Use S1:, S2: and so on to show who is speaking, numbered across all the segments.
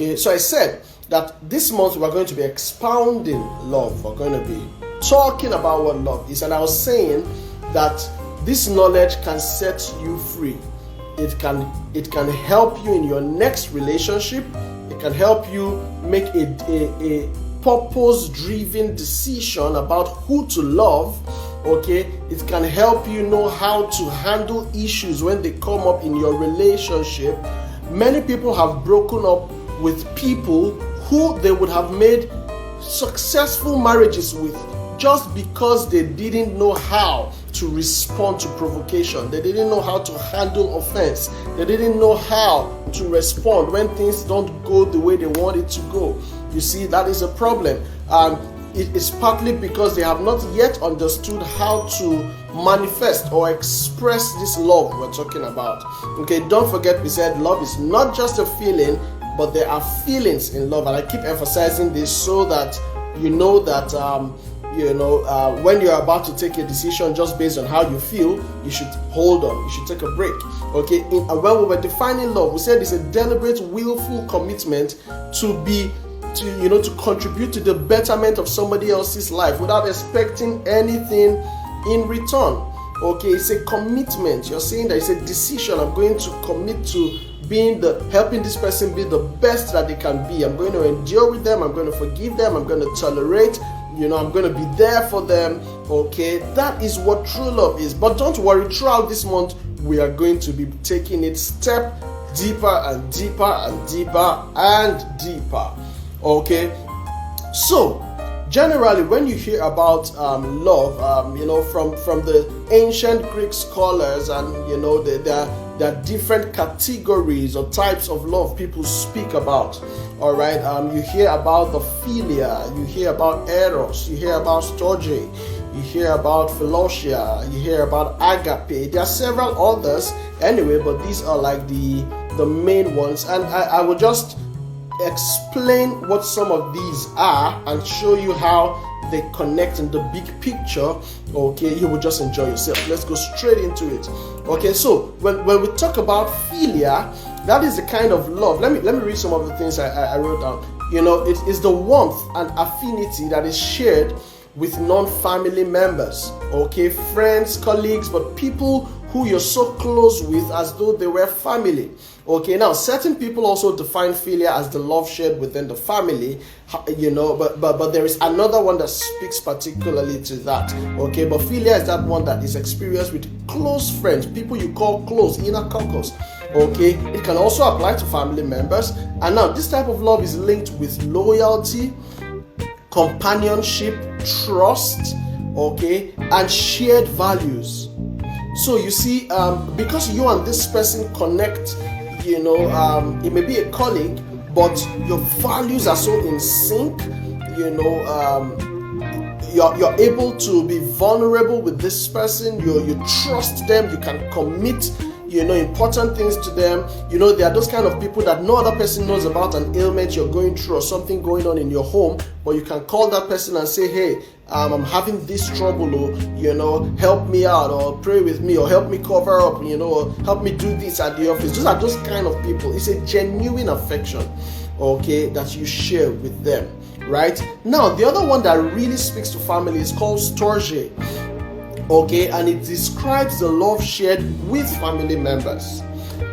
S1: Okay, so I said that this month we're going to be expounding love. We're going to be talking about what love is, and I was saying that this knowledge can set you free. It can help you in your next relationship. It can help you make a purpose-driven decision about who to love. Okay, it can help you know how to handle issues when they come up in your relationship. Many people have broken up with people who they would have made successful marriages with just because they didn't know how to respond to provocation. They didn't know how to handle offense. They didn't know how to respond when things don't go the way they want it to go. You see, that is a problem. It is partly because they have not yet understood how to manifest or express this love we're talking about. Okay, don't forget we said love is not just a feeling, but there are feelings in love. And I keep emphasizing this so that you know that when you're about to take a decision just based on how you feel, you should hold on. You should take a break. Okay, and when we were defining love, we said it's a deliberate, willful commitment to contribute to the betterment of somebody else's life without expecting anything in return. Okay, it's a commitment. You're saying that it's a decision. I'm going to commit to helping this person be the best that they can be. I'm going to endure with them. I'm going to forgive them. I'm going to tolerate. I'm going to be there for them. Okay, that is what true love is. But don't worry, throughout this month, we are going to be taking it step deeper and deeper and deeper and deeper. Okay, so generally when you hear about love, from the ancient Greek scholars, and there are different categories or types of love people speak about. All right, you hear about the philia, you hear about eros, you hear about storge, you hear about philosia, you hear about agape. There are several others anyway, but these are like the main ones, and I will just explain what some of these are and show you how they connect in the big picture. Okay, you will just enjoy yourself. Let's go straight into it. Okay, so when we talk about philia, that is the kind of love. Let me read some of the things I wrote down. It is the warmth and affinity that is shared with non-family members. Okay, friends, colleagues, but people who you're so close with as though they were family. Okay, now certain people also define philia as the love shared within the family, but there is another one that speaks particularly to that. Okay, but philia is that one that is experienced with close friends, people you call close, inner caucus. Okay, it can also apply to family members. And now this type of love is linked with loyalty, companionship, trust, okay, and shared values. So you see, because you and this person connect, it may be a colleague, but your values are so in sync, you're able to be vulnerable with this person, you trust them, you can commit important things to them. There are those kind of people that no other person knows about an ailment you're going through or something going on in your home, but you can call that person and say, hey, I'm having this trouble, or help me out, or pray with me, or help me cover up, or help me do this at the office. Those are those kind of people. It's a genuine affection, okay, that you share with them, right? Now, the other one that really speaks to family is called storge. Okay, and it describes the love shared with family members.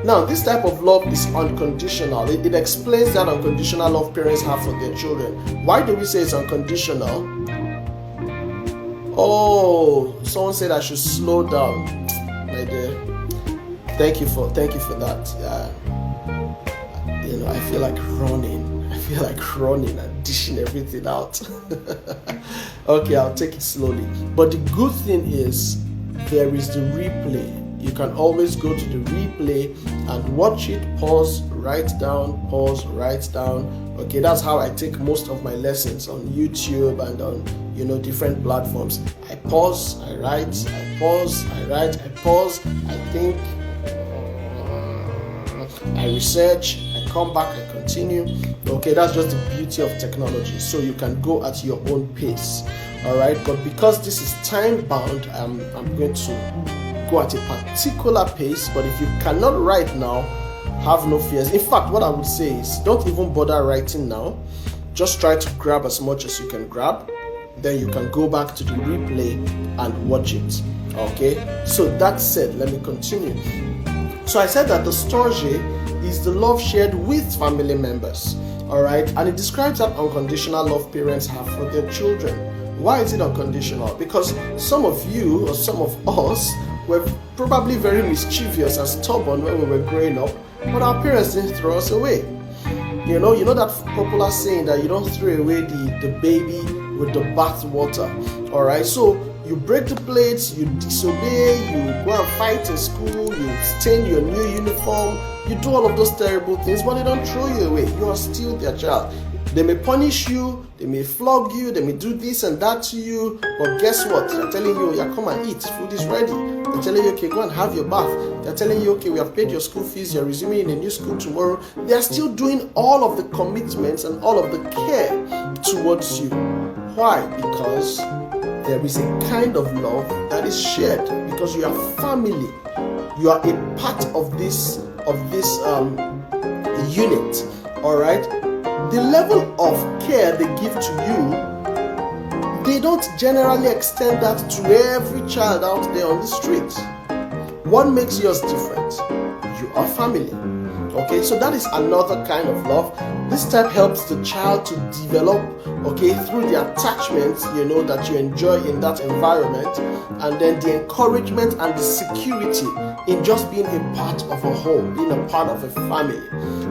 S1: Now, this type of love is unconditional. It explains that unconditional love parents have for their children. Why do we say it's unconditional? Oh, someone said I should slow down. My dear, thank you for that. I feel like running and dishing everything out. Okay, I'll take it slowly. But the good thing is there is the replay. You can always go to the replay and watch it, pause, write down, pause, write down. Okay, that's how I take most of my lessons on YouTube and on different platforms. I pause, I write, I pause, I write, I pause, I think, I research, I come back, I continue. Okay, that's just the beauty of technology. So you can go at your own pace. All right, but because this is time bound, I'm going to go at a particular pace. But if you cannot write now, have no fears. In fact, what I would say is don't even bother writing now. Just try to grab as much as you can grab. Then you can go back to the replay and watch it. Okay, so that said, let me continue. So I said that the storge is the love shared with family members. All right, and it describes that unconditional love parents have for their children. Why is it unconditional? Because some of you or some of us were probably very mischievous and stubborn when we were growing up, but our parents didn't throw us away. You know that popular saying that you don't throw away the baby with the bath water. All right, so you break the plates, you disobey, you go and fight in school, you stain your new uniform, you do all of those terrible things, but they don't throw you away. You are still their child. They may punish you, they may flog you, they may do this and that to you, but guess what? They're telling you, yeah, come and eat, food is ready. They're telling you, okay, go and have your bath. They're telling you, okay, we have paid your school fees, you're resuming in a new school tomorrow. They're still doing all of the commitments and all of the care towards you. Why? Because there is a kind of love that is shared, because you are family. You are a part of this unit. All right. The level of care they give to you, they don't generally extend that to every child out there on the street. What makes yours different? You are family. Okay, so that is another kind of love. This type helps the child to develop, okay, through the attachment, that you enjoy in that environment, and then the encouragement and the security in just being a part of a home, being a part of a family.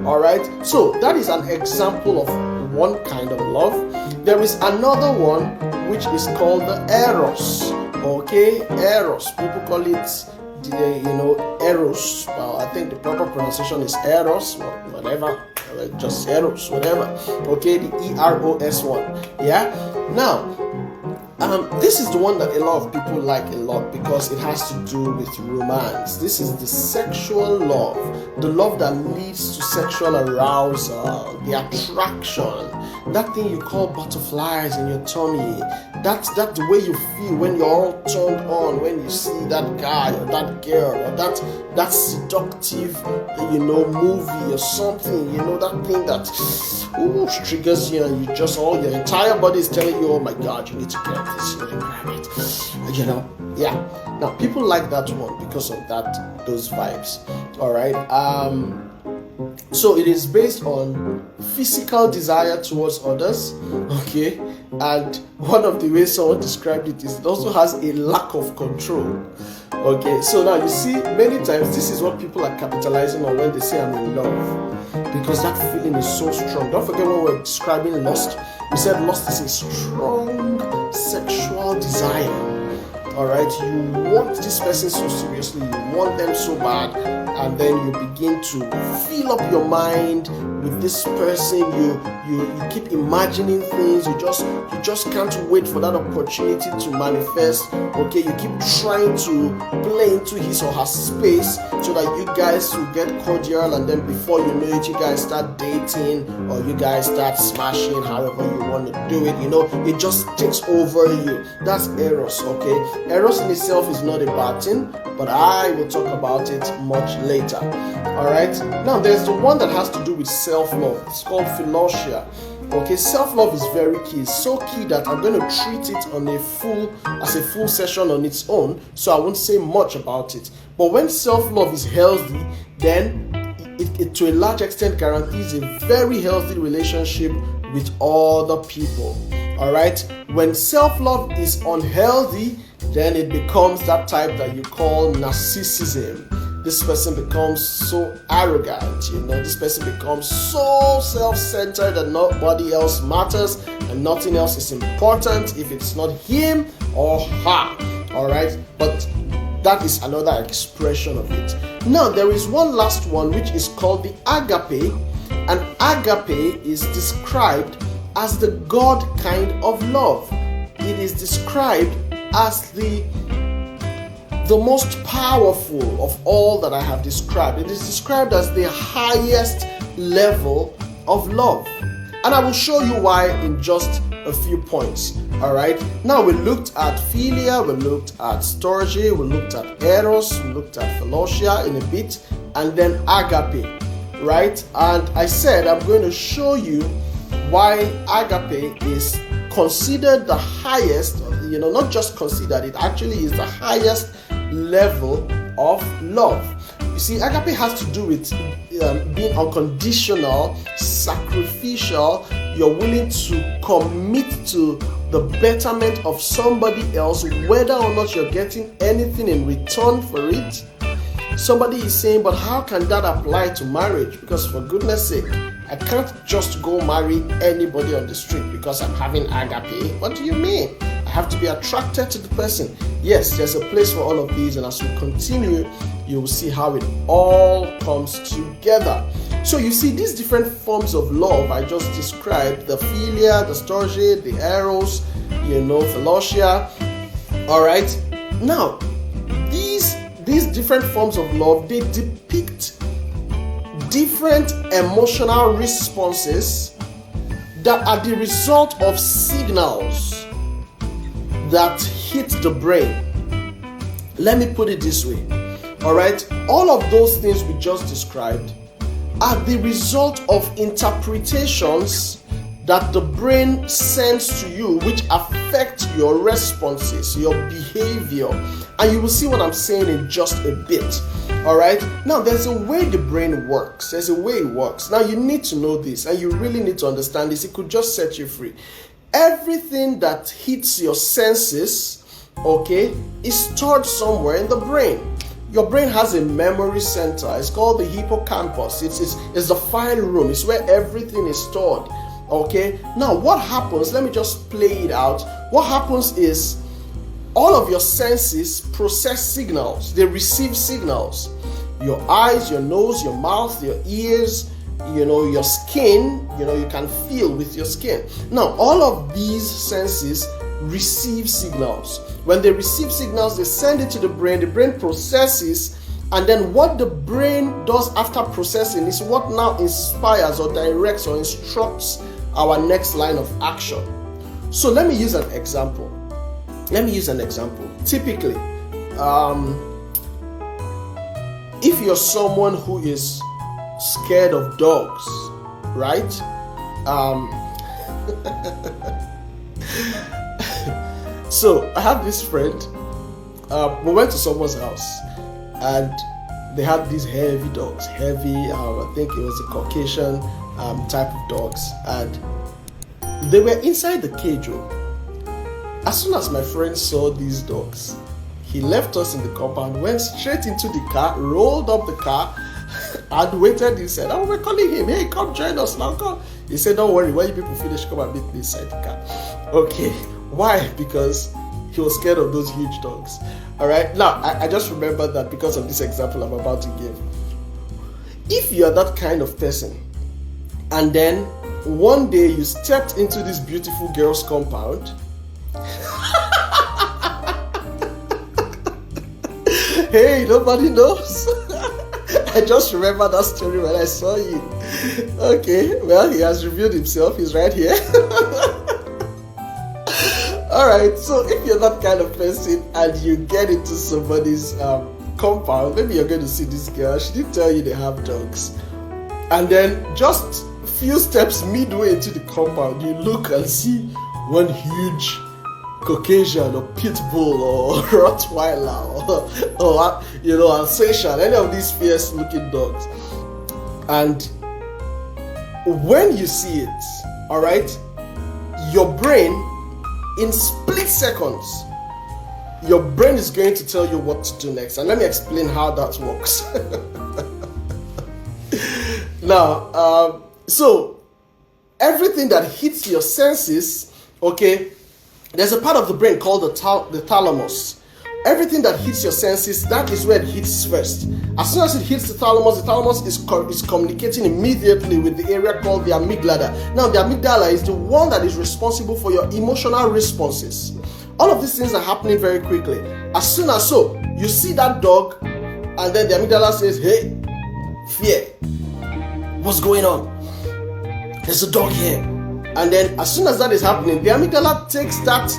S1: All right, so that is an example of one kind of love. There is another one which is called the eros. Okay, eros. People call it eros. Well, I think the proper pronunciation is eros, whatever, just eros, whatever. Okay, the eros one. Yeah. Now, this is the one that a lot of people like a lot because it has to do with romance. This is the sexual love, the love that leads to sexual arousal, the attraction, that thing you call butterflies in your tummy. That's the way you feel when you're all turned on, when you see that guy or that girl or that seductive, movie or something, that thing that triggers you, and your entire body is telling you, oh my God, you need to get this, you need to grab it, yeah. Now, people like that one because of those vibes, all right. So it is based on physical desire towards others, okay, and one of the ways someone described it is it also has a lack of control. Okay, so now you see, many times this is what people are capitalizing on when they say I'm in love, because that feeling is so strong. Don't forget when we're describing lust, we said lust is a strong sexual desire. All right, you want this person so seriously, you want them so bad, and then you begin to fill up your mind with this person. You keep imagining things. You just can't wait for that opportunity to manifest. Okay, you keep trying to play into his or her space so that you guys will get cordial, and then before you know it, you guys start dating or you guys start smashing, however you want to do it. It just takes over you. That's eros. Okay. Eros in itself is not a bad thing, but I will talk about it much later. Alright, now there's the one that has to do with self-love. It's called philosia. Okay, self-love is very key. It's so key that I'm going to treat it as a full session on its own, so I won't say much about it. But when self-love is healthy, then it to a large extent guarantees a very healthy relationship with other people. Alright, when self-love is unhealthy, then it becomes that type that you call narcissism. This person becomes so arrogant, this person becomes so self-centered that nobody else matters and nothing else is important if it's not him or her. Alright, but that is another expression of it. Now, there is one last one which is called the agape, and agape is described as the God kind of love. It is described as the most powerful of all that I have described. It is described as the highest level of love. And I will show you why in just a few points. Alright, now we looked at philia, we looked at storge, we looked at eros, we looked at philosia in a bit, and then agape. right? And I said I'm going to show you why agape is considered the highest, not just considered, it actually is the highest level of love. You see, agape has to do with being unconditional, sacrificial. You're willing to commit to the betterment of somebody else, whether or not you're getting anything in return for it. Somebody is saying, but how can that apply to marriage? Because for goodness sake, I can't just go marry anybody on the street because I'm having agape. What do you mean? I have to be attracted to the person. Yes, there's a place for all of these, and as we continue, you will see how it all comes together. So you see these different forms of love I just described, the philia, the storge, the eros, philosia. All right. Now, these different forms of love, they depict different emotional responses that are the result of signals that hit the brain. Let me put it this way. All right, all of those things we just described are the result of interpretations that the brain sends to you, which affect your responses, your behavior. And you will see what I'm saying in just a bit. All right. Now, there's a way the brain works. There's a way it works. Now, you need to know this, and you really need to understand this. It could just set you free. Everything that hits your senses, okay, is stored somewhere in the brain. Your brain has a memory center. It's called the hippocampus. It's the file room. It's where everything is stored. Okay. Now, what happens? Let me just play it out. What happens is all of your senses process signals. They receive signals. Your eyes, your nose, your mouth, your ears, your skin, you can feel with your skin. Now, all of these senses receive signals. When they receive signals, they send it to the brain processes, and then what the brain does after processing is what now inspires or directs or instructs our next line of action. So let me use an example. Typically, if you're someone who is scared of dogs, right? So I have this friend. We went to someone's house, and they had these heavy dogs. I think it was a Caucasian type of dogs, and they were inside the cage. As soon as my friend saw these dogs, he left us in the compound, went straight into the car, rolled up the car, and waited inside. And we were calling him, hey, come join us now, come. He said, don't worry, when you people finish, come and meet me inside the car. Okay, why? Because he was scared of those huge dogs. All right, now, I just remember that because of this example I'm about to give. If you're that kind of person, and then one day you stepped into this beautiful girl's compound, hey, nobody knows. I just remember that story when I saw you. Okay, well, he has revealed himself. He's right here. Alright, so if you're that kind of person and you get into somebody's compound, maybe you're going to see this girl. She didn't tell you they have dogs. And then just a few steps midway into the compound, you look and see one huge Caucasian or pit bull or Rottweiler or Alsatian, any of these fierce looking dogs. And when you see it, all right, your brain, in split seconds, your brain is going to tell you what to do next. And let me explain how that works. Now, so everything that hits your senses, okay, there's a part of the brain called the thalamus. Everything that hits your senses, that is where it hits first. As soon as it hits the thalamus is communicating immediately with the area called the amygdala. Now, the amygdala is the one that is responsible for your emotional responses. All of these things are happening very quickly. As soon as you see that dog, and then the amygdala says, hey, fear, what's going on? There's a dog here. And then as soon as that is happening, the amygdala takes that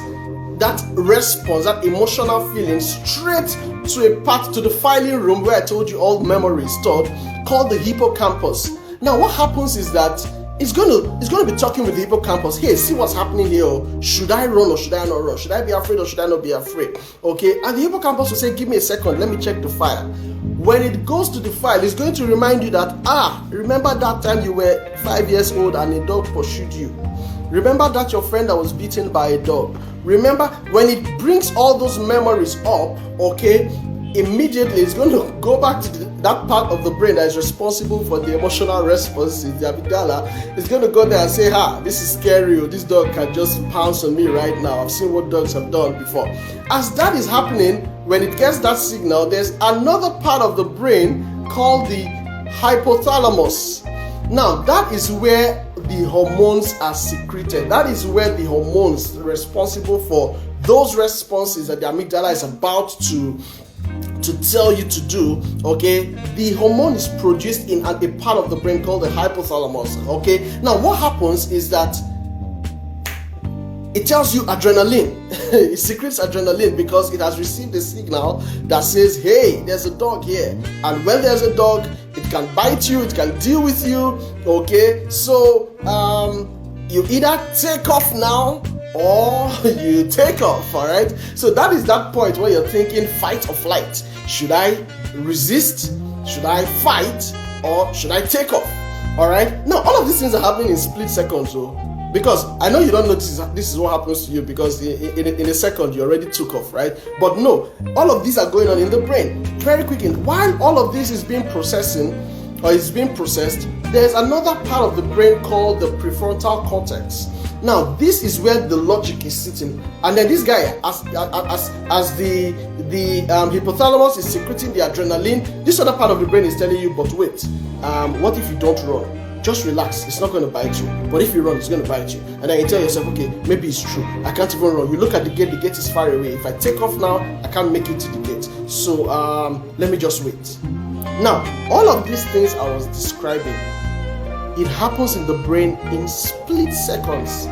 S1: response, that emotional feeling, straight to a part, to the filing room where I told you all memories stored, called the hippocampus. Now what happens is that it's going to be talking with the hippocampus. Hey, see what's happening here. Should I run or should I not run? Should I be afraid or should I not be afraid? Okay, and the hippocampus will say, give me a second, let me check the file. When it goes to the file, it's going to remind you that, remember that time you were 5 years old and a dog pursued you. Remember that your friend that was beaten by a dog. Remember, when it brings all those memories up, okay, immediately it's going to go back to that part of the brain that is responsible for the emotional responses, the amygdala. It's going to go there and say, this is scary, or this dog can just pounce on me right now. I've seen what dogs have done before. As that is happening, when it gets that signal, there's another part of the brain called the hypothalamus. Now, that is where the hormones are secreted. That is where the hormones responsible for those responses that the amygdala is about to tell you to do, okay, the hormone is produced in a part of the brain called the hypothalamus, okay. Now what happens is that it tells you adrenaline. It secretes adrenaline because it has received a signal that says, hey, there's a dog here, and when there's a dog, it can bite you, it can deal with you, okay. So you either take off now or you take off, all right. So that is that point where you're thinking fight or flight. Should I resist? Should I fight? Or should I take off? All right. Now all of these things are happening in split seconds, though, because I know you don't notice this is what happens to you, because in a second you already took off, right? But no, all of these are going on in the brain very quickly. While all of this is being processed, there's another part of the brain called the prefrontal cortex. Now this is where the logic is sitting, and then this guy, as the hypothalamus is secreting the adrenaline, this other part of the brain is telling you, but wait, what if you don't run? Just relax, it's not going to bite you. But if you run, it's going to bite you. And then you tell yourself, okay, maybe it's true, I can't even run. You look at the gate is far away. If I take off now, I can't make it to the gate. So let me just wait. Now all of these things I was describing, it happens in the brain in split seconds.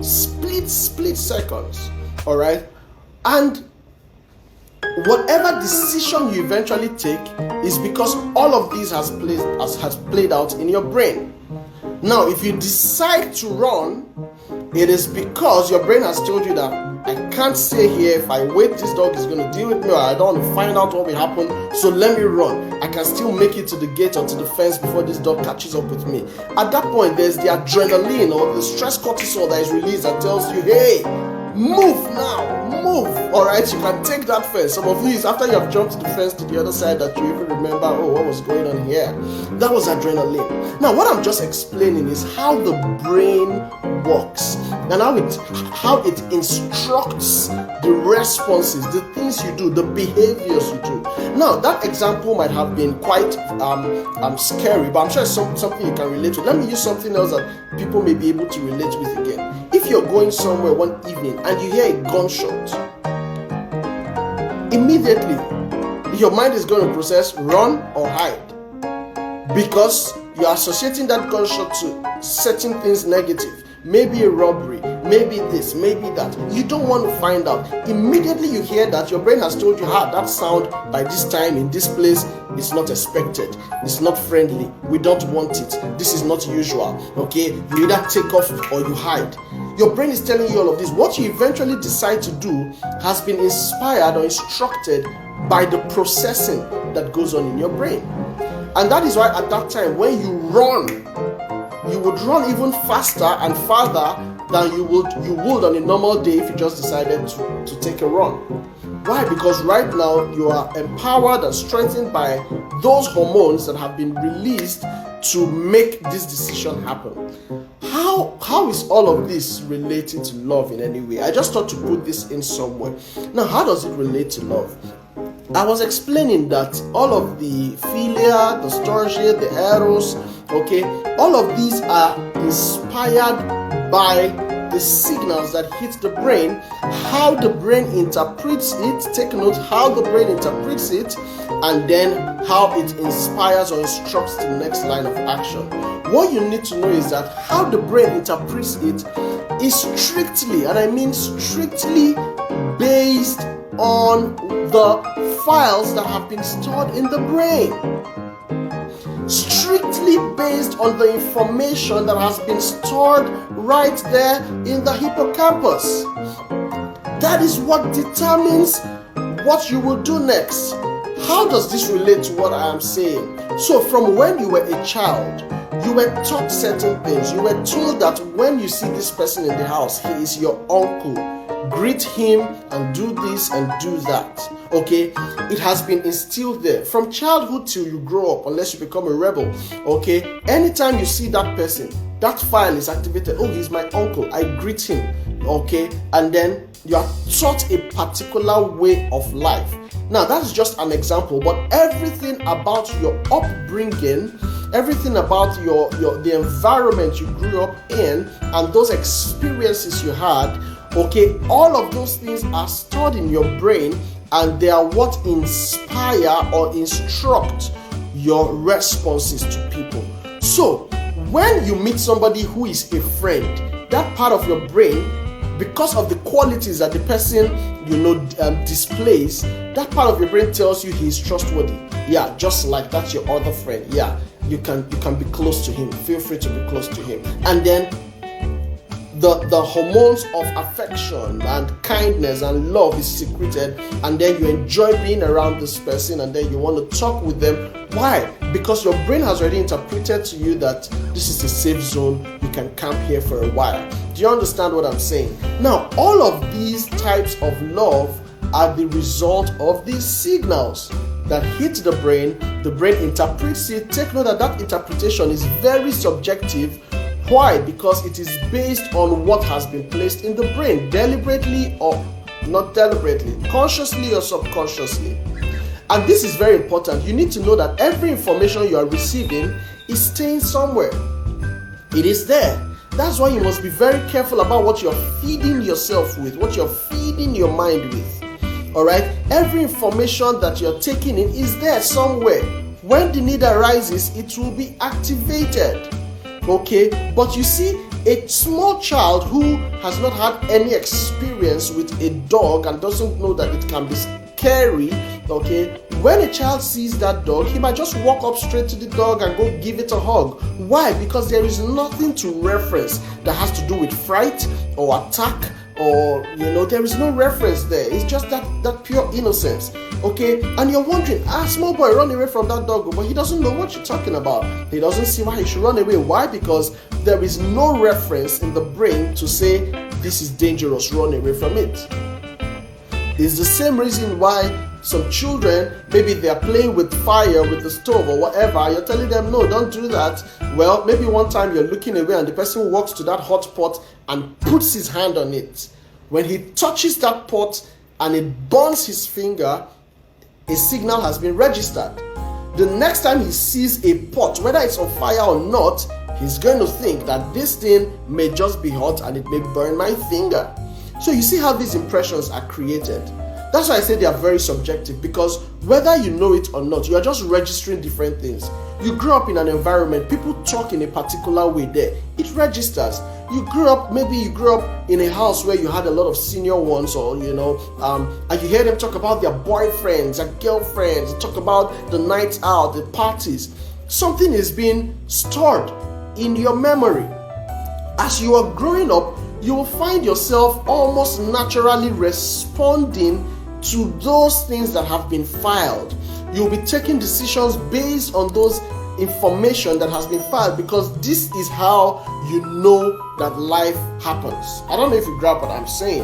S1: Split seconds. All right. And whatever decision you eventually take is because all of this has played out in your brain. Now, if you decide to run, it is because your brain has told you that I can't stay here. If I wait, this dog is going to deal with me, or I don't want to find out what will happen, so let me run. I can still make it to the gate or to the fence before this dog catches up with me. At that point, there's the adrenaline or the stress cortisol that is released that tells you, hey, move now, move. All right, you can take that fence. Some of you, after you have jumped the fence to the other side, that you even remember, what was going on here. That was adrenaline. Now, what I'm just explaining is how the brain works and how it instructs the responses, the things you do, the behaviors you do. Now, that example might have been quite scary, but I'm sure it's something you can relate to. Let me use something else that people may be able to relate with again. If you're going somewhere one evening and you hear a gunshot, immediately your mind is going to process run or hide, because you're associating that gunshot to certain things negative. Maybe a robbery, maybe this, maybe that. You don't want to find out. Immediately you hear that, your brain has told you, that sound by this time in this place is not expected. It's not friendly. We don't want it. This is not usual. Okay? You either take off or you hide. Your brain is telling you all of this. What you eventually decide to do has been inspired or instructed by the processing that goes on in your brain. And that is why at that time, when you run, you would run even faster and farther than you would on a normal day if you just decided to take a run. Why? Because right now you are empowered and strengthened by those hormones that have been released to make this decision happen. How is all of this related to love in any way? I just thought to put this in somewhere. Now, how does it relate to love? I was explaining that all of the philia, the storge, the eros, okay, all of these are inspired by the signals that hit the brain, how the brain interprets it. Take note how the brain interprets it, and then how it inspires or instructs the next line of action. What you need to know is that how the brain interprets it is strictly, and I mean strictly, based on the files that have been stored in the brain, strictly based on the information that has been stored right there in the hippocampus. That is what determines what you will do next. How does this relate to what I am saying? So from when you were a child, you were taught certain things. You were told that when you see this person in the house, he is your uncle. Greet him and do this and do that. Okay, it has been instilled there from childhood till you grow up, unless you become a rebel. Okay, anytime you see that person, that file is activated. Oh, he's my uncle, I greet him. Okay, and then you are taught a particular way of life. Now that's just an example, but everything about your upbringing, everything about the environment you grew up in, and those experiences you had, okay, all of those things are stored in your brain, and they are what inspire or instruct your responses to people. So when you meet somebody who is a friend, that part of your brain, because of the qualities that the person displays, that part of your brain tells you he is trustworthy. Yeah, just like that's your other friend. Yeah, you can be close to him. Feel free to be close to him. And then the hormones of affection and kindness and love is secreted, and then you enjoy being around this person, and then you want to talk with them. Why? Because your brain has already interpreted to you that this is a safe zone, you can camp here for a while. Do you understand what I'm saying? Now, all of these types of love are the result of these signals that hit the brain interprets it. Take note that that interpretation is very subjective. Why? Because it is based on what has been placed in the brain, deliberately or not deliberately, consciously or subconsciously. And this is very important. You need to know that every information you are receiving is staying somewhere. It is there. That's why you must be very careful about what you're feeding yourself with, what you're feeding your mind with. All right? Every information that you're taking in is there somewhere. When the need arises, it will be activated. Okay? But you see, a small child who has not had any experience with a dog and doesn't know that it can be scary, okay, when a child sees that dog, he might just walk up straight to the dog and go give it a hug. Why? Because there is nothing to reference that has to do with fright or attack, or there is no reference there. It's just that pure innocence. Okay, and you're wondering, small boy run away from that dog, but he doesn't know what you're talking about. He doesn't see why he should run away. Why? Because there is no reference in the brain to say this is dangerous, run away from it. It's the same reason why some children, maybe they're playing with fire, with the stove or whatever, you're telling them, no, don't do that. Well, maybe one time you're looking away and the person walks to that hot pot and puts his hand on it. When he touches that pot and it burns his finger, a signal has been registered. The next time he sees a pot, whether it's on fire or not, he's going to think that this thing may just be hot and it may burn my finger. So you see how these impressions are created. That's why I say they are very subjective, because whether you know it or not, you are just registering different things. You grew up in an environment, people talk in a particular way there. It registers. Maybe you grew up in a house where you had a lot of senior ones, or and you hear them talk about their boyfriends, their girlfriends, talk about the nights out, the parties. Something is being stored in your memory. As you are growing up, you will find yourself almost naturally responding to those things that have been filed. You'll be taking decisions based on those information that has been filed, because this is how you know that life happens. I don't know if you grab what I'm saying.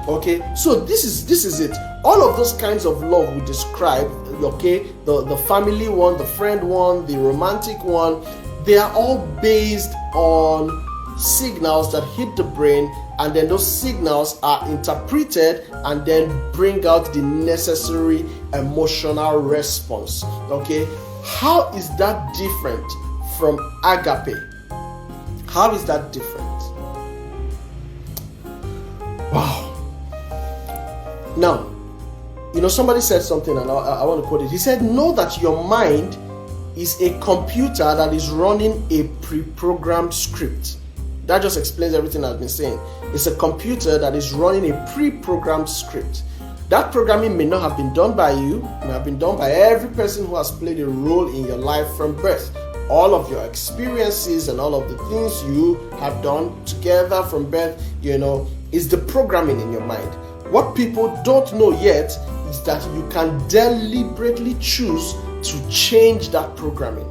S1: Okay, so this is it. All of those kinds of love we describe, okay, the family one, the friend one, the romantic one, they are all based on signals that hit the brain, and then those signals are interpreted and then bring out the necessary emotional response. Okay, how is that different from agape? How is that different? Wow. Now, somebody said something, and I want to quote it. He said, know that your mind is a computer that is running a pre-programmed script. That just explains everything I've been saying. It's a computer that is running a pre-programmed script. That programming may not have been done by you, it may have been done by every person who has played a role in your life from birth. All of your experiences and all of the things you have done together from birth, is the programming in your mind. What people don't know yet is that you can deliberately choose to change that programming.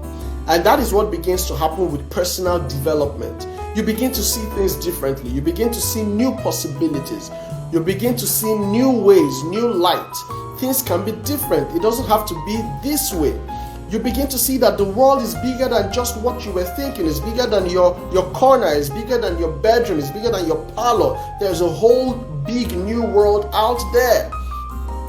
S1: And that is what begins to happen with personal development. You begin to see things differently. You begin to see new possibilities. You begin to see new ways, new light. Things can be different. It doesn't have to be this way. You begin to see that the world is bigger than just what you were thinking. It's bigger than your corner. It's bigger than your bedroom. It's bigger than your parlor. There's a whole big new world out there.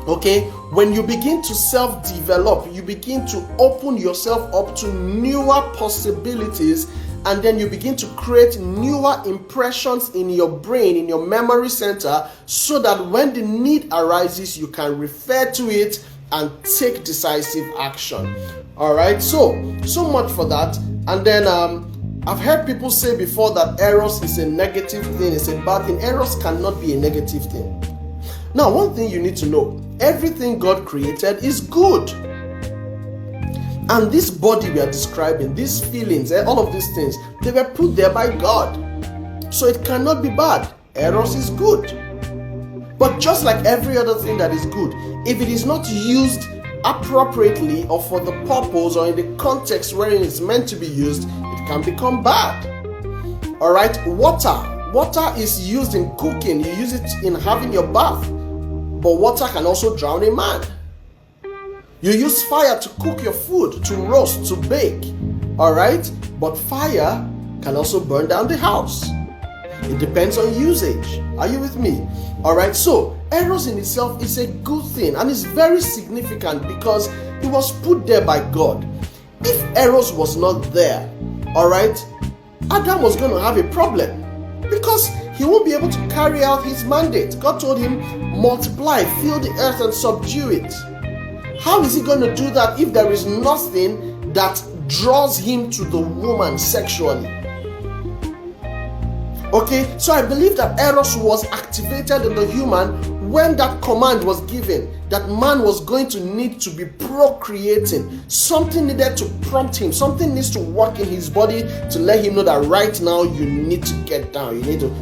S1: Okay? When you begin to self-develop, you begin to open yourself up to newer possibilities, and then you begin to create newer impressions in your brain, in your memory center, so that when the need arises, you can refer to it and take decisive action. All right, so much for that. And then I've heard people say before that eros is a negative thing, it's a bad thing. Eros cannot be a negative thing. Now, one thing you need to know, everything God created is good. And this body we are describing, these feelings, all of these things, they were put there by God. So it cannot be bad. Eros is good. But just like every other thing that is good, if it is not used appropriately or for the purpose or in the context wherein it's meant to be used, it can become bad. All right, water is used in cooking. You use it in having your bath, but water can also drown a man. You use fire to cook your food, to roast, to bake. All right, but fire can also burn down the house. It depends on usage. Are you with me? All right, so eros in itself is a good thing, and it's very significant because it was put there by God. If eros was not there, all right, Adam was going to have a problem because he won't be able to carry out his mandate. God told him, multiply, fill the earth and subdue it. How is he going to do that if there is nothing that draws him to the woman sexually? Okay, so I believe that eros was activated in the human when that command was given, that man was going to need to be procreating. Something needed to prompt him. Something needs to work in his body to let him know that right now you need to get down.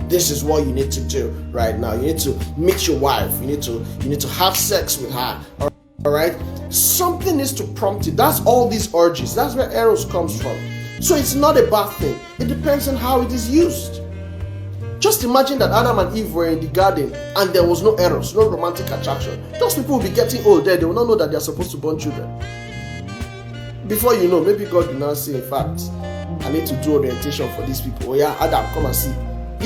S1: This is what you need to do right now. You need to meet your wife. You need to have sex with her. All right? Something needs to prompt it. That's all these urges. That's where eros comes from. So it's not a bad thing. It depends on how it is used. Just imagine that Adam and Eve were in the garden and there was no eros, no romantic attraction. Those people will be getting old there. They will not know that they are supposed to born children. Before you know, maybe God will now say, in fact, I need to do orientation for these people. Oh yeah, Adam, come and see. Do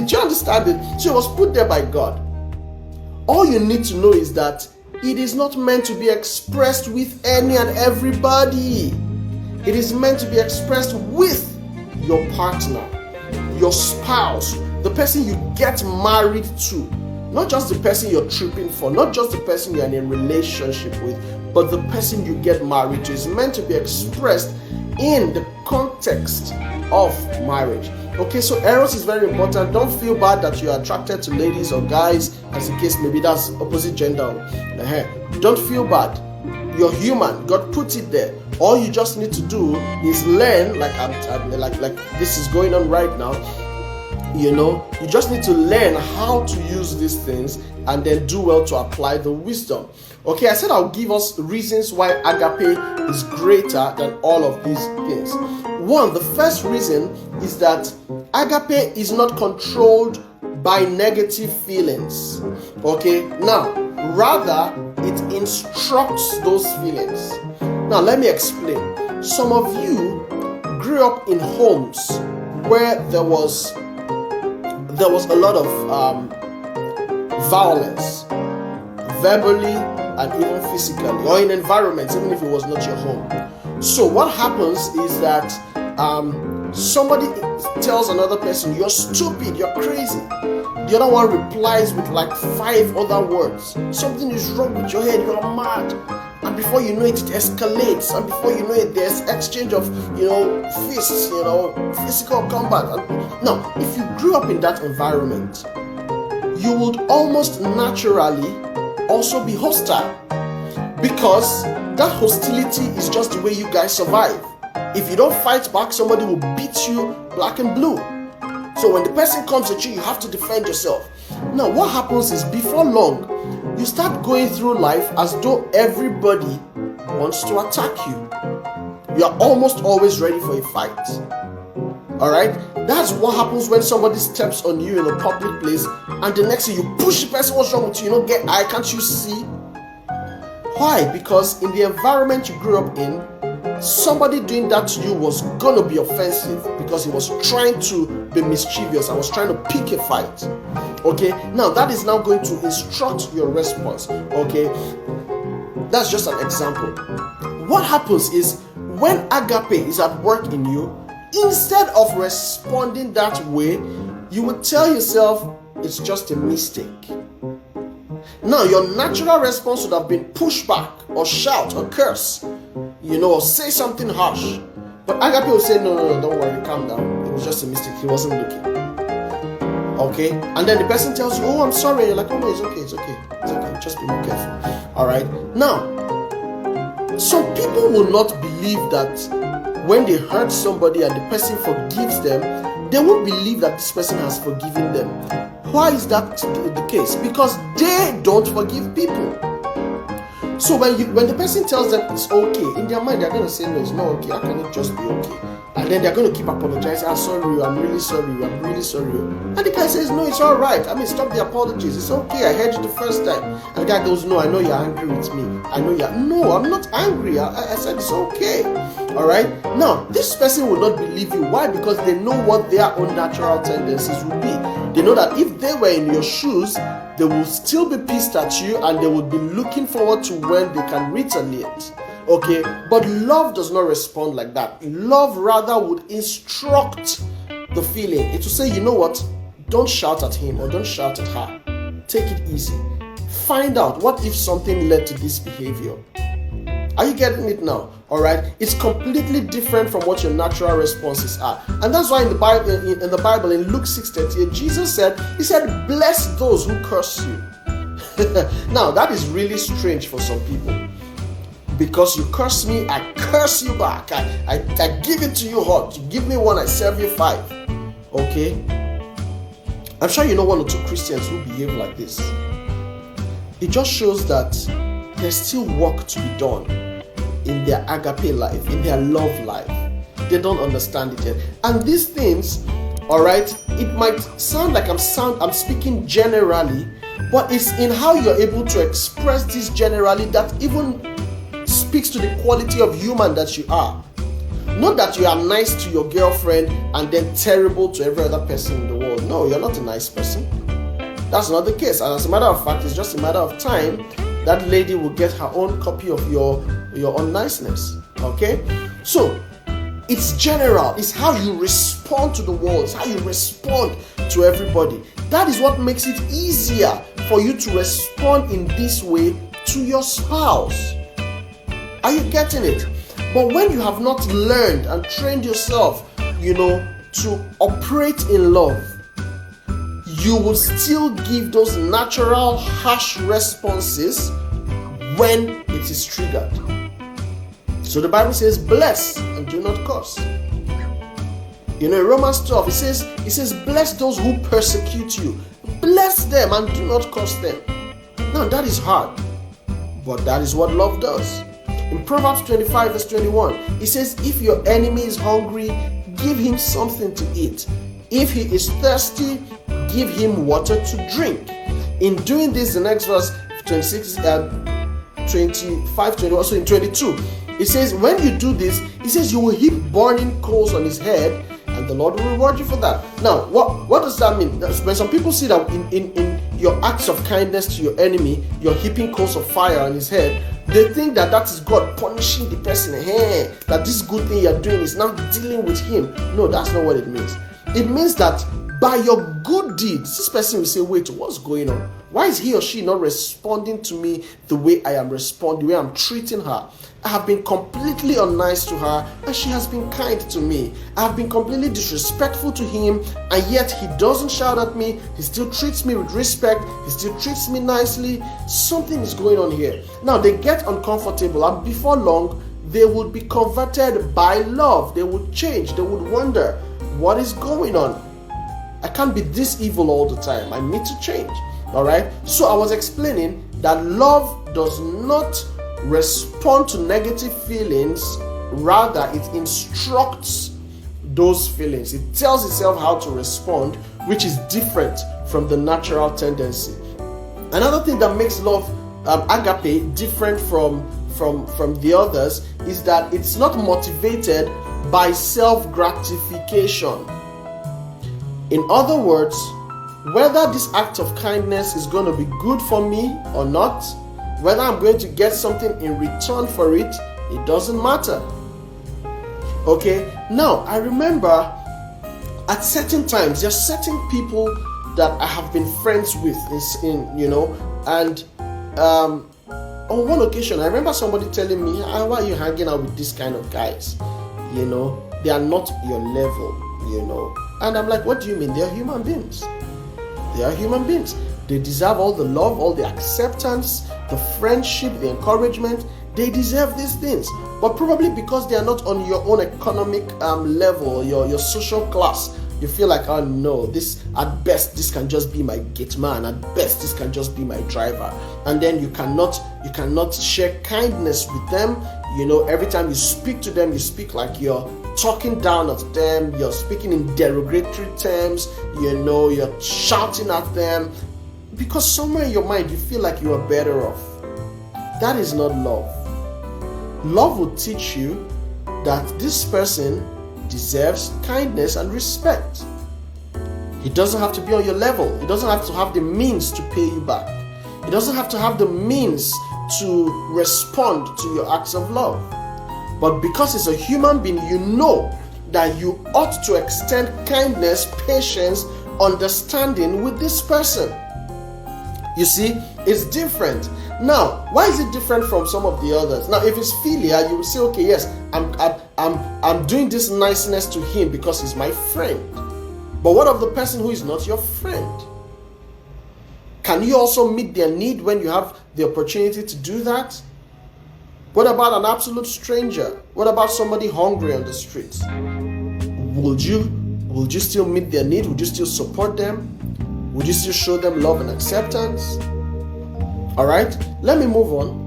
S1: you understand it? So it was put there by God. All you need to know is that it is not meant to be expressed with any and everybody. It is meant to be expressed with your partner, your spouse, the person you get married to. Not just the person you're tripping for, not just the person you're in a relationship with, but the person you get married to is meant to be expressed in the context of marriage. Okay, so eros is very important. Don't feel bad that you're attracted to ladies or guys, as the case maybe that's opposite gender. Don't feel bad. You're human. God put it there. All you just need to do is learn, like this is going on right now. You just need to learn how to use these things and then do well to apply the wisdom. Okay, I said I'll give us reasons why agape is greater than all of these things. One, the first reason is that agape is not controlled by negative feelings. Okay, now, rather, it instructs those feelings. Now, let me explain. Some of you grew up in homes where there was a lot of violence, verbally and even physically, or in environments, even if it was not your home. So what happens is that somebody tells another person, you're stupid, you're crazy. The other one replies with like 5 other words. Something is wrong with your head, you're mad. And before you know it, it escalates. And before you know it, there's exchange of, fists, physical combat. Now, if you grew up in that environment, you would almost naturally also be hostile, because that hostility is just the way you guys survive. If you don't fight back, somebody will beat you black and blue. So when the person comes at you, you have to defend yourself. Now, what happens is, before long, you start going through life as though everybody wants to attack you. You are almost always ready for a fight. Alright? That's what happens when somebody steps on you in a public place, and the next thing you push the person. What's wrong with you? You don't get eye, can't you see? Why? Because in the environment you grew up in, somebody doing that to you was gonna be offensive, because he was trying to be mischievous and was trying to pick a fight. Okay, now that is now going to instruct your response. Okay, that's just an example. What happens is, when agape is at work in you, instead of responding that way, you would tell yourself it's just a mistake. Now, your natural response would have been push back or shout or curse, or say something harsh. But agape will say, no, don't worry, calm down. It was just a mistake. He wasn't looking. Okay? And then the person tells you, oh, I'm sorry. You're like, oh, no, it's okay. Just be more careful. All right? Now, some people will not believe that when they hurt somebody and the person forgives them, they won't believe that this person has forgiven them. Why is that the case? Because they don't forgive people. So when the person tells them it's okay, in their mind they're going to say, no, it's not okay. How can it just be okay? And then they're going to keep apologizing. I'm sorry, I'm really sorry. And the guy says, no, it's all right. Stop the apologies. It's okay. I heard you the first time. And the guy goes, no, I know you're angry with me. No, I'm not angry. I said it's okay. All right. Now, this person will not believe you. Why? Because they know what their own natural tendencies would be. They know that if they were in your shoes, they will still be pissed at you, and they would be looking forward to when they can retaliate. Okay, but love does not respond like that. Love rather would instruct the feeling. It will say, you know what? Don't shout at him or don't shout at her. Take it easy. Find out, what if something led to this behavior? Are you getting it now? All right, it's completely different from what your natural responses are, and that's why in the Bible, in Luke 6:38, Jesus said, "Bless those who curse you." Now that is really strange for some people, because you curse me, I curse you back. I give it to you hot. You give me one, I serve you five. Okay, I'm sure you know one or two Christians who behave like this. It just shows that there's still work to be done in their agape life, in their love life. They don't understand it yet. And these things, all right, it might sound like I'm speaking generally, but it's in how you're able to express this generally that even speaks to the quality of human that you are. Not that you are nice to your girlfriend and then terrible to every other person in the world. No, you're not a nice person. That's not the case. And as a matter of fact, it's just a matter of time that lady will get her own copy of your unniceness. Okay? So, it's general. It's how you respond to the world. It's how you respond to everybody. That is what makes it easier for you to respond in this way to your spouse. Are you getting it? But when you have not learned and trained yourself, to operate in love, you will still give those natural harsh responses when it is triggered. So the Bible says, bless and do not curse. In Romans 12, it says, bless those who persecute you. Bless them and do not curse them. Now that is hard, but that is what love does. In Proverbs 25 verse 21, it says, if your enemy is hungry, give him something to eat. If he is thirsty, give him water to drink. In doing this, the next verse, 25, 21, so in 22, it says, when you do this, it says you will heap burning coals on his head, and the Lord will reward you for that. Now, what does that mean? When some people see that in your acts of kindness to your enemy, you're heaping coals of fire on his head, they think that is God punishing the person. Hey, that this good thing you're doing is now dealing with him. No, that's not what it means. It means that by your good deeds, this person will say, wait, what's going on? Why is he or she not responding to me the way I am responding, the way I'm treating her? I have been completely unnice to her and she has been kind to me. I have been completely disrespectful to him and yet he doesn't shout at me. He still treats me with respect. He still treats me nicely. Something is going on here. Now they get uncomfortable and before long, they would be converted by love. They would change. They would wonder, what is going on? I can't be this evil all the time. I need to change. All right. So I was explaining that love does not respond to negative feelings, rather it instructs those feelings. It tells itself how to respond, which is different from the natural tendency. Another thing that makes love agape different from the others is that it's not motivated by self-gratification. In other words, whether this act of kindness is going to be good for me or not, whether I'm going to get something in return for it, it doesn't matter. Okay, now I remember at certain times, there's certain people that I have been friends with and on one occasion, I remember somebody telling me, why are you hanging out with this kind of guys? They are not your level, And I'm like, what do you mean? They are human beings. They are human beings. They deserve all the love, all the acceptance, the friendship, the encouragement. They deserve these things. But probably because they are not on your own economic level, your social class, you feel like, oh no, this at best this can just be my gate man. At best this can just be my driver. And then you cannot share kindness with them. Every time you speak to them, you speak like you're talking down at them. You're speaking in derogatory terms. You're shouting at them. Because somewhere in your mind, you feel like you are better off. That is not love. Love will teach you that this person deserves kindness and respect. He doesn't have to be on your level. He doesn't have to have the means to pay you back. He doesn't have to have the means to respond to your acts of love. But because he's a human being, you know that you ought to extend kindness, patience, understanding with this person. You see, it's different. Now, why is it different from some of the others? Now, if it's philia, you will say, okay, yes, I'm doing this niceness to him because he's my friend. But what of the person who is not your friend? Can you also meet their need when you have the opportunity to do that? What about an absolute stranger? What about somebody hungry on the streets? Would you still meet their need? Would you still support them? Would you still show them love and acceptance? All right, let me move on.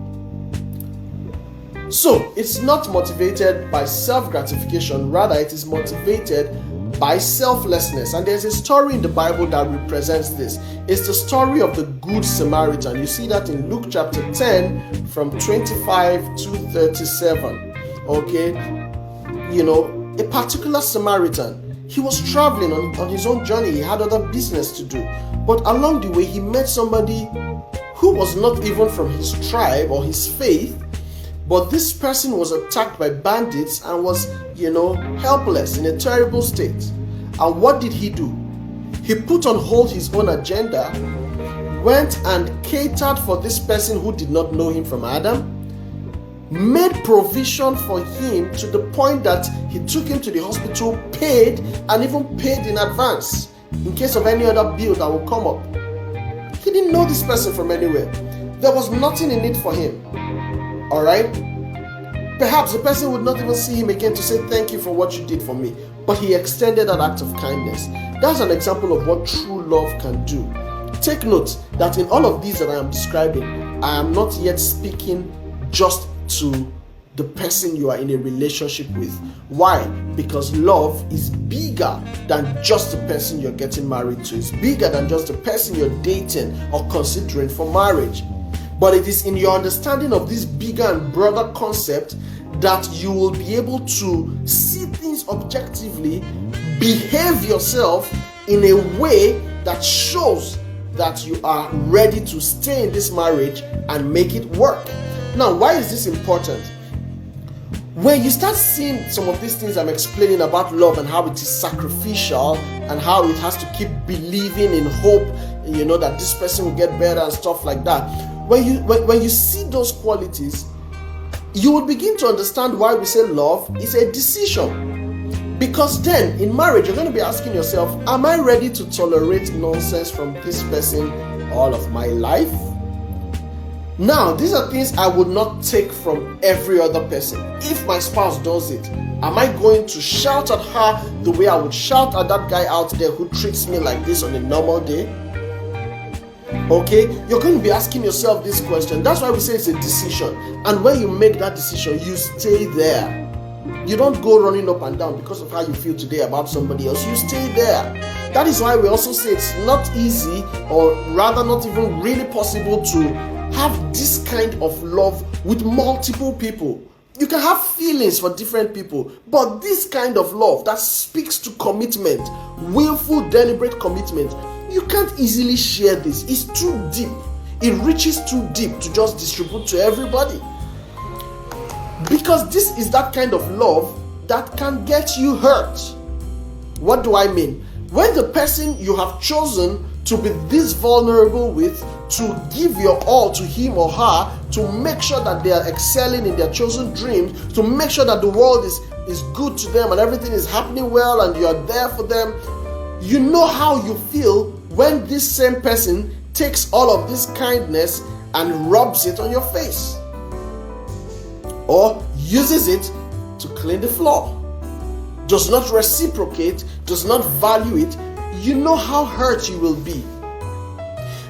S1: So, it's not motivated by self-gratification, rather it is motivated by selflessness. And there's a story in the Bible that represents this. It's the story of the Good Samaritan. You see that in Luke chapter 10 from 25 to 37. Okay, a particular Samaritan, he was traveling on his own journey. He had other business to do. But along the way, he met somebody who was not even from his tribe or his faith. But this person was attacked by bandits and was, helpless, in a terrible state. And what did he do? He put on hold his own agenda, went and catered for this person who did not know him from Adam, made provision for him to the point that he took him to the hospital, paid, and even paid in advance in case of any other bill that will come up. He didn't know this person from anywhere. There was nothing in it for him. All right? Perhaps the person would not even see him again to say thank you for what you did for me. But he extended that act of kindness. That's an example of what true love can do. Take note that in all of these that I am describing, I am not yet speaking just to the person you are in a relationship with. Why? Because love is bigger than just the person you're getting married to. It's bigger than just the person you're dating or considering for marriage. But it is in your understanding of this bigger and broader concept that you will be able to see things objectively, behave yourself in a way that shows that you are ready to stay in this marriage and make it work. Now, why is this important? When you start seeing some of these things I'm explaining about love and how it is sacrificial and how it has to keep believing in hope, that this person will get better and stuff like that. When you see those qualities, you will begin to understand why we say love is a decision. Because then in marriage, you're going to be asking yourself, am I ready to tolerate nonsense from this person all of my life? Now, these are things I would not take from every other person. If my spouse does it, am I going to shout at her the way I would shout at that guy out there who treats me like this on a normal day? Okay, you're going to be asking yourself this question. That's why we say it's a decision. And when you make that decision, you stay there. You don't go running up and down because of how you feel today about somebody else. You stay there. That is why we also say it's not easy, or rather not even really possible, to have this kind of love with multiple people. You can have feelings for different people, but this kind of love that speaks to commitment, willful, deliberate commitment, you can't easily share this. It's too deep. It reaches too deep to just distribute to everybody. Because this is that kind of love that can get you hurt. What do I mean? When the person you have chosen to be this vulnerable with, to give your all to him or her, to make sure that they are excelling in their chosen dreams, to make sure that the world is good to them and everything is happening well and you are there for them, you know how you feel when this same person takes all of this kindness and rubs it on your face, or uses it to clean the floor, does not reciprocate, does not value it. You know how hurt you will be.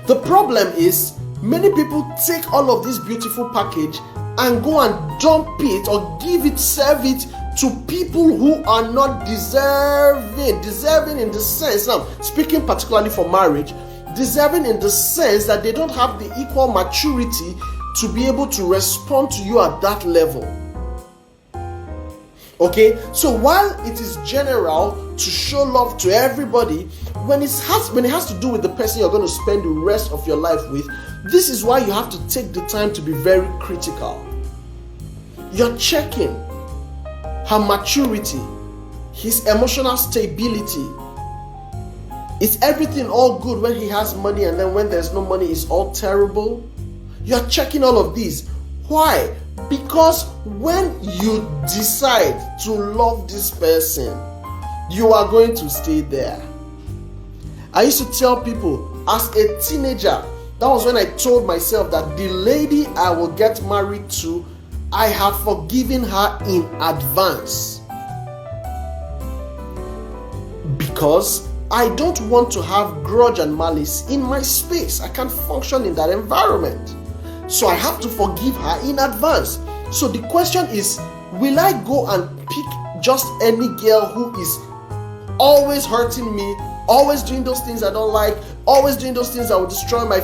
S1: The problem is, many people take all of this beautiful package and go and dump it or serve it to people who are not deserving in the sense, now speaking particularly for marriage, deserving in the sense that they don't have the equal maturity to be able to respond to you at that level. Okay, so while it is general to show love to everybody, when it has to do with the person you're going to spend the rest of your life with, this is why you have to take the time to be very critical. You're checking her maturity, his emotional stability. Is everything all good when he has money, and then when there's no money it's all terrible? You're checking all of these. Why? Because when you decide to love this person, you are going to stay there. I used to tell people as a teenager, that was when I told myself that the lady I will get married to, I have forgiven her in advance. Because I don't want to have grudge and malice in my space. I can't function in that environment. So I have to forgive her in advance. So the question is, will I go and pick just any girl who is always hurting me, always doing those things I don't like, always doing those things that will destroy my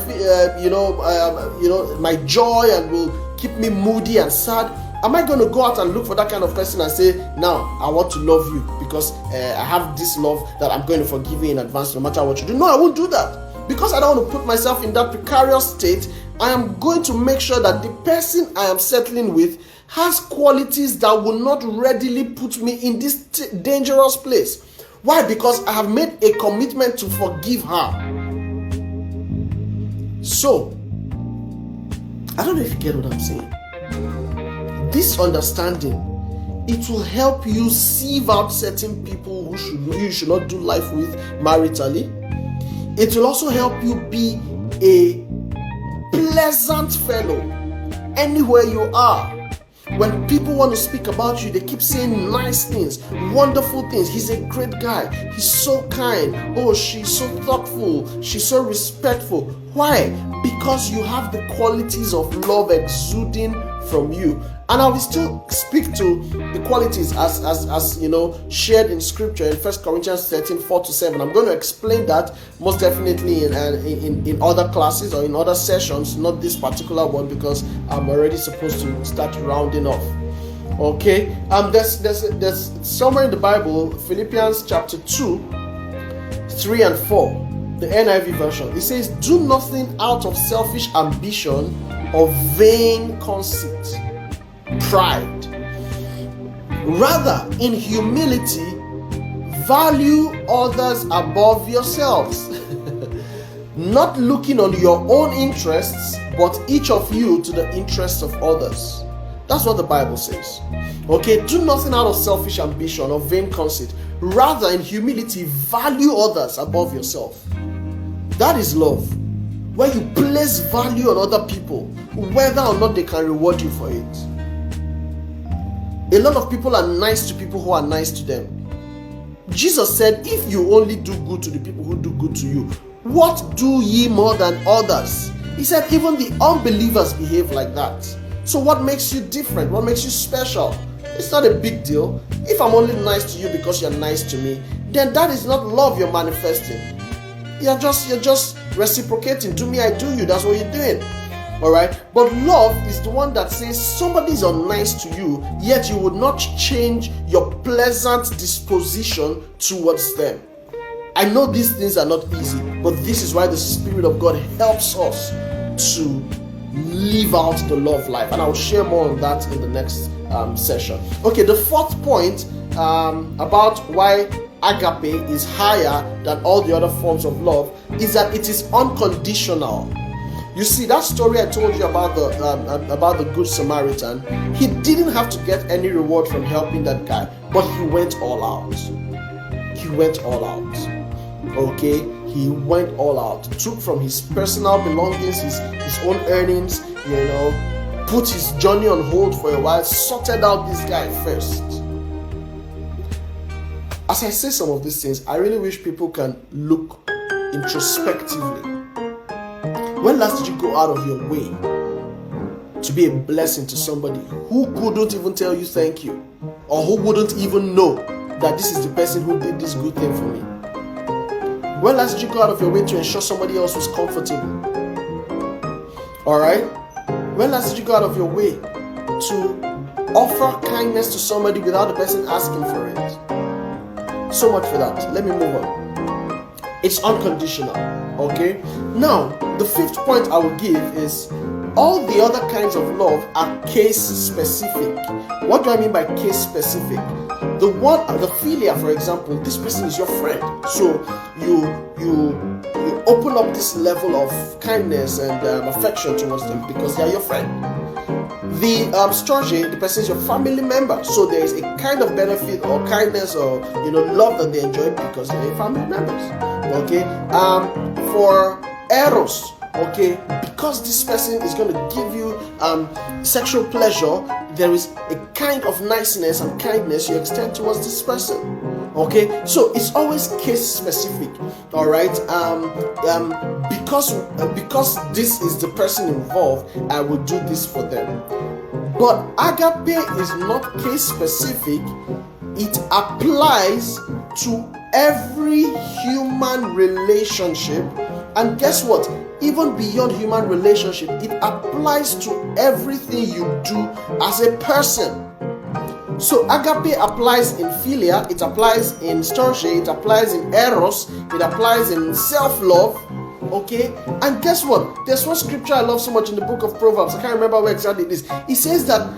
S1: my joy and will keep me moody and sad? Am I going to go out and look for that kind of person and say, now I want to love you because I have this love that I'm going to forgive you in advance no matter what you do? No, I won't do that. Because I don't want to put myself in that precarious state, I am going to make sure that the person I am settling with has qualities that will not readily put me in this dangerous place. Why? Because I have made a commitment to forgive her. So, I don't know if you get what I'm saying. This understanding, it will help you sieve out certain people who you should not do life with maritally. It will also help you be a pleasant fellow anywhere you are. When people want to speak about you, they keep saying nice things, wonderful things. He's a great guy. He's so kind. Oh, she's so thoughtful. She's so respectful. Why? Because you have the qualities of love exuding from you. And I will still speak to the qualities as shared in scripture in 1 Corinthians 13, 4-7. I'm going to explain that most definitely in other classes or in other sessions, not this particular one, because I'm already supposed to start rounding off. Okay, there's somewhere in the Bible, Philippians chapter 2, 3 and 4, the NIV version. It says, do nothing out of selfish ambition or vain conceit, pride, Rather, in humility, value others above yourselves. Not looking on your own interests, but each of you to the interests of others. That's what the Bible says. Okay, do nothing out of selfish ambition or vain conceit. Rather, in humility, value others above yourself. That is love. Where you place value on other people, whether or not they can reward you for it. A lot of people are nice to people who are nice to them. Jesus said, if you only do good to the people who do good to you, what do ye more than others? He said, even the unbelievers behave like that. So what makes you different? What makes you special? It's not a big deal. If I'm only nice to you because you're nice to me, then that is not love you're manifesting. You're just reciprocating. Do me, I do you. That's what you're doing. Alright? But love is the one that says somebody's unnice to you, yet you would not change your pleasant disposition towards them. I know these things are not easy, but this is why the Spirit of God helps us to live out the love life. And I'll share more on that in the next session. Okay, the fourth point about why agape is higher than all the other forms of love is that it is unconditional. You see, that story I told you about the Good Samaritan, he didn't have to get any reward from helping that guy, but he went all out. He went all out. Okay, he went all out. Took from his personal belongings, his own earnings, put his journey on hold for a while, sorted out this guy first. As I say some of these things, I really wish people can look introspectively. When last did you go out of your way to be a blessing to somebody who couldn't even tell you thank you, or who wouldn't even know that this is the person who did this good thing for me? When last did you go out of your way to ensure somebody else was comfortable? Alright? When last did you go out of your way to offer kindness to somebody without the person asking for it? So much for that. Let me move on. It's unconditional. Okay? Now, the fifth point I will give is all the other kinds of love are case specific. What do I mean by case specific? The philia, for example, this person is your friend. So you open up this level of kindness and affection towards them because they are your friend. The storge, the person is your family member. So there is a kind of benefit or kindness or love that they enjoy because they're your family members. Okay. For eros, okay, because this person is going to give you sexual pleasure, there is a kind of niceness and kindness you extend towards this person. Okay, so it's always case specific. All right, because this is the person involved, I will do this for them. But agape is not case specific. It applies to every human relationship, and guess what? Even beyond human relationship, it applies to everything you do as a person. So agape applies in philia, it applies in storge, it applies in eros, it applies in self-love. Okay, and guess what? There's one scripture I love so much in the book of Proverbs. I can't remember where exactly it is. It says that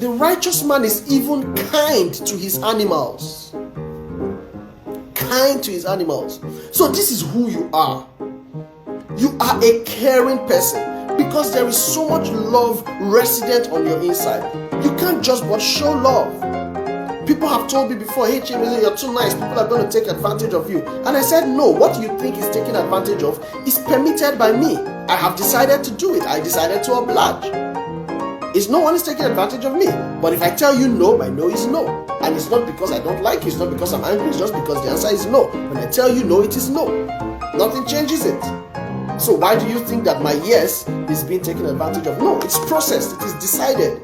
S1: the righteous man is even kind to his animals. Kind to his animals. So this is who you are. You are a caring person because there is so much love resident on your inside. You can't just but show love. People have told me before, hey Chimeze, you're too nice, people are going to take advantage of you. And I said, no, what you think is taking advantage of is permitted by me. I have decided to do it. I decided to oblige. It's no one is taking advantage of me. But if I tell you no, my no is no. And it's not because I don't like you, it's not because I'm angry, it's just because the answer is no. When I tell you no, it is no. Nothing changes it. So why do you think that my yes is being taken advantage of? No, it's processed, it is decided.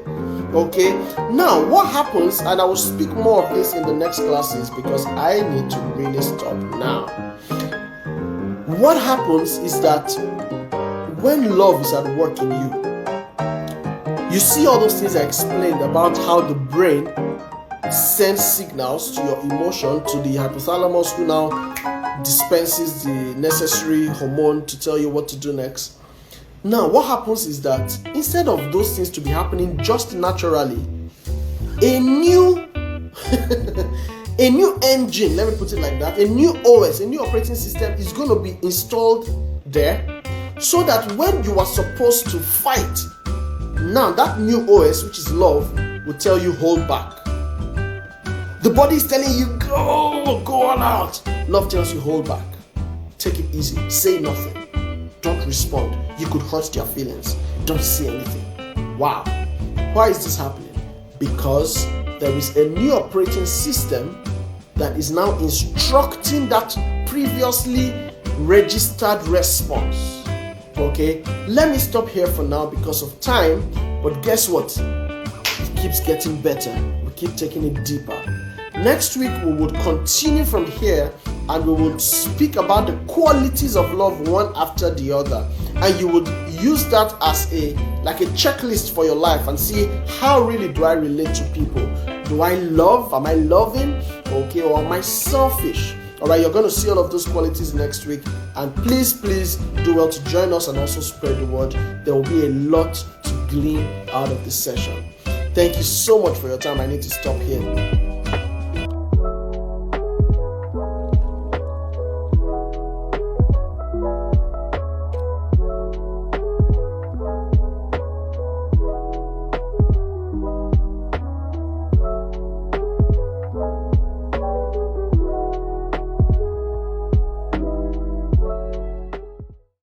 S1: Okay, now what happens, and I will speak more of this in the next classes because I need to really stop now. What happens is that when love is at work in you, you see all those things I explained about how the brain sends signals to your emotion, to the hypothalamus, who now dispenses the necessary hormone to tell you what to do next. Now, what happens is that instead of those things to be happening just naturally, a new A new engine, let me put it like that, a new OS, a new operating system is going to be installed there, so that when you are supposed to fight, now that new OS, which is love, will tell you hold back. The body is telling you go all out. Love tells you hold back. Take it easy. Say nothing. Don't respond. You could hurt their feelings. Don't say anything. Wow. Why is this happening? Because there is a new operating system that is now instructing that previously registered response. Okay, let me stop here for now because of time, but guess what? It keeps getting better. We keep taking it deeper. Next week, we would continue from here and we would speak about the qualities of love one after the other. And you would use that as a checklist for your life and see how really do I relate to people. Do I love? Am I loving? Okay, or am I selfish? All right, you're going to see all of those qualities next week. And please do well to join us and also spread the word. There will be a lot to glean out of this session. Thank you so much for your time. I need to stop here.